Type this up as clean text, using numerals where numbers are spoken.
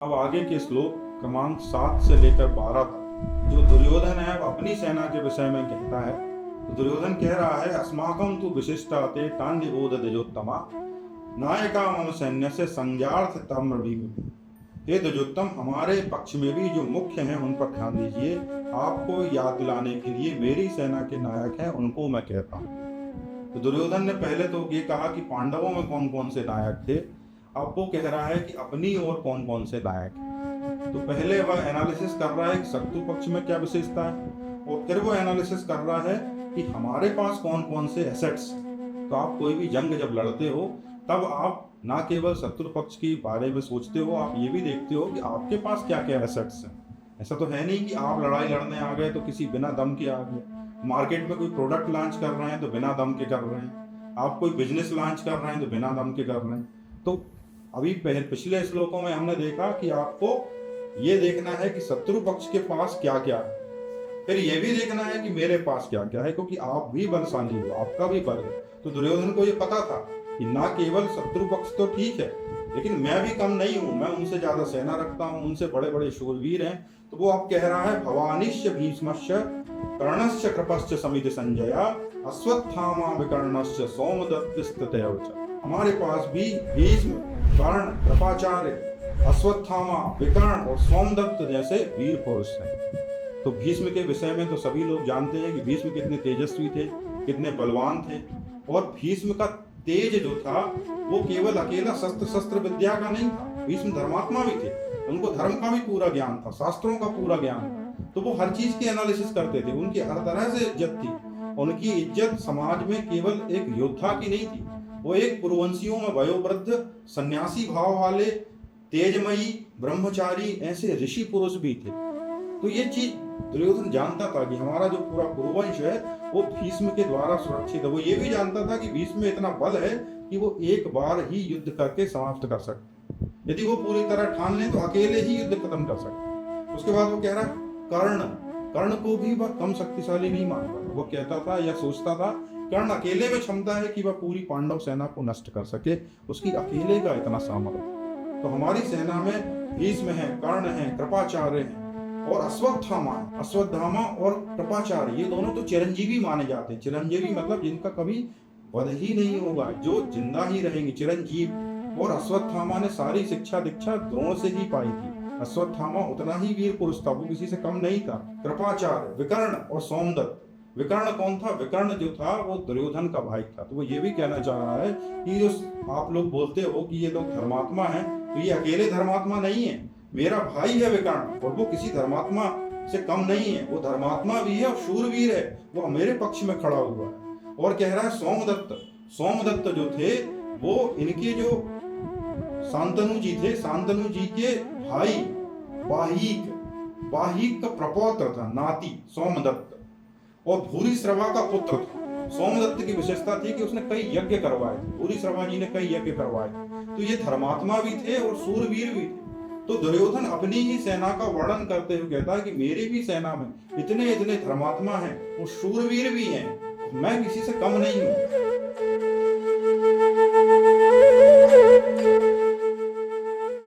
अब आगे के श्लोक क्रमांक 7 से लेकर 12 तक जो दुर्योधन है अब अपनी सेना के विषय में कहता है। तो दुर्योधन कह रहा है, अस्माकं तु विशिष्टा ते तान्निबोध द्विजोत्तमा नायका मम सैन्य से संज्ञार्थ ताम्रवीर। हे द्विजोत्तम, हमारे पक्ष में भी जो मुख्य हैं उन पर ध्यान दीजिए। आपको याद दिलाने के लिए मेरी सेना के नायक हैं उनको मैं कहता हूँ। तो दुर्योधन ने पहले तो ये कहा कि पांडवों में कौन कौन से नायक थे। अब वो कह रहा है कि अपनी ओर कौन कौन से नायक हैं। तो पहले वह एनालिसिस कर रहा है कि शत्रु पक्ष में क्या विशेषता है, और फिर वो एनालिसिस कर रहा है कि हमारे पास कौन कौन से एसेट्स। तो आप कोई भी जंग जब लड़ते हो तब आप ना केवल शत्रु पक्ष के बारे में सोचते हो, आप ये भी देखते हो कि आपके पास क्या क्या एसेट्स हैं। ऐसा तो है नहीं कि आप लड़ाई लड़ने आ गए तो किसी बिना दम के आ गए। मार्केट में कोई प्रोडक्ट लॉन्च कर रहे हैं तो बिना दम के कर रहे हैं, आप कोई बिजनेस लॉन्च कर रहे हैं तो बिना दम के कर रहे हैं। तो अभी पिछले श्लोकों में हमने देखा कि आपको ये देखना है कि शत्रु पक्ष के पास क्या क्या है, फिर ये भी देखना है कि मेरे पास क्या क्या है, क्योंकि आप भी बलशाली हो, आपका भी बल है। तो दुर्योधन को ये पता था कि ना केवल शत्रु पक्ष तो ठीक है, लेकिन मैं भी कम नहीं हूं, मैं उनसे ज्यादा सेना रखता हूं, उनसे बड़े बड़े शूरवीर हैं। तो वो अब कह रहा है, भवानिश्च भीष्मश्च कर्णश्च कृपश्च समिति संजया अश्वत्थामा विकर्णश्च सोमदत्तिस्तथैव च। हमारे पास भी भीष्म, कर्ण, कृपाचार्य, अश्वत्थामा, विकर्ण और सोमदत्त जैसे वीर पुरुष हैं। तो भीष्म के विषय में तो सभी लोग जानते हैं कि भीष्म कितने तेजस्वी थे, कितने बलवान थे। और भीष्म का तेज जो था वो केवल अकेला शस्त्र विद्या का नहीं था, भीष्म धर्मात्मा भी थे, उनको धर्म का भी पूरा ज्ञान था, शास्त्रों का पूरा ज्ञान था। तो वो हर चीज की एनालिसिस करते थे, उनकी हर तरह से इज्जत थी। उनकी इज्जत समाज में केवल एक योद्धा की नहीं थी, वो एक पुरवंशियों में वयोवृद्ध सन्यासी भाव वाले तेजमयी ब्रह्मचारी ऐसे ऋषि पुरुष भी थे। तो ये चीज दुर्योधन जानता था कि हमारा जो पूरा पुरवंश है वो भीष्म के द्वारा सुरक्षित है। वो ये भी जानता था कि भीष्म में इतना बल है कि वो एक बार ही युद्ध करके समाप्त कर सकते, यदि वो पूरी तरह ठान लें तो अकेले ही युद्ध खत्म कर सकते। उसके बाद वो कह रहा कर्ण को भी वह कम शक्तिशाली नहीं मानता था। वो कहता था या सोचता था कर्ण अकेले में क्षमता है कि वह पूरी पांडव सेना को नष्ट कर सके, उसकी अकेले का इतना सामर्थ्य। तो हमारी सेना में भीष्म है, कर्ण है, कृपाचार्य है और अश्वत्थामा और कृपाचार्य, ये दोनों तो चिरंजीवी माने जाते हैं। चिरंजीवी मतलब जिनका कभी वध ही नहीं होगा, जो जिंदा ही रहेंगे, चिरंजीव। और अश्वत्थामा ने सारी शिक्षा दीक्षा द्रोण से ही पाई थी। अश्वत्थामा उतना ही वीर पुरुष था, वो किसी से कम नहीं था। कृपाचार्य, विकर्ण और सोमदत्त। विकर्ण कौन था? विकर्ण जो था वो दुर्योधन का भाई था। तो वो ये भी कहना चाह रहा है कि जो आप लोग बोलते हो कि ये लोग धर्मात्मा हैं, तो ये अकेले धर्मात्मा नहीं है, मेरा भाई है विकर्ण, और वो किसी धर्मात्मा से कम नहीं है, वो धर्मात्मा भी है और शूरवीर है, वो मेरे पक्ष में खड़ा हुआ है। और कह रहा है सोमदत्त जो थे वो इनके जो शांतनु जी थे, शांतनु जी के भाई बाहिक का प्रपौत्र था, नाती सोमदत्त, और भूरिश्रवा का पुत्र था। सोमदत्त की विशेषता थी कि उसने कई यज्ञ करवाए थे, भूरिश्रवा जी ने कई यज्ञ करवाए थे। तो ये धर्मात्मा भी थे और शूरवीर भी थे। तो दुर्योधन अपनी ही सेना का वर्णन करते हुए कहता है कि मेरी भी सेना में इतने इतने धर्मात्मा हैं और शूरवीर भी हैं, मैं किसी से कम नहीं हूं।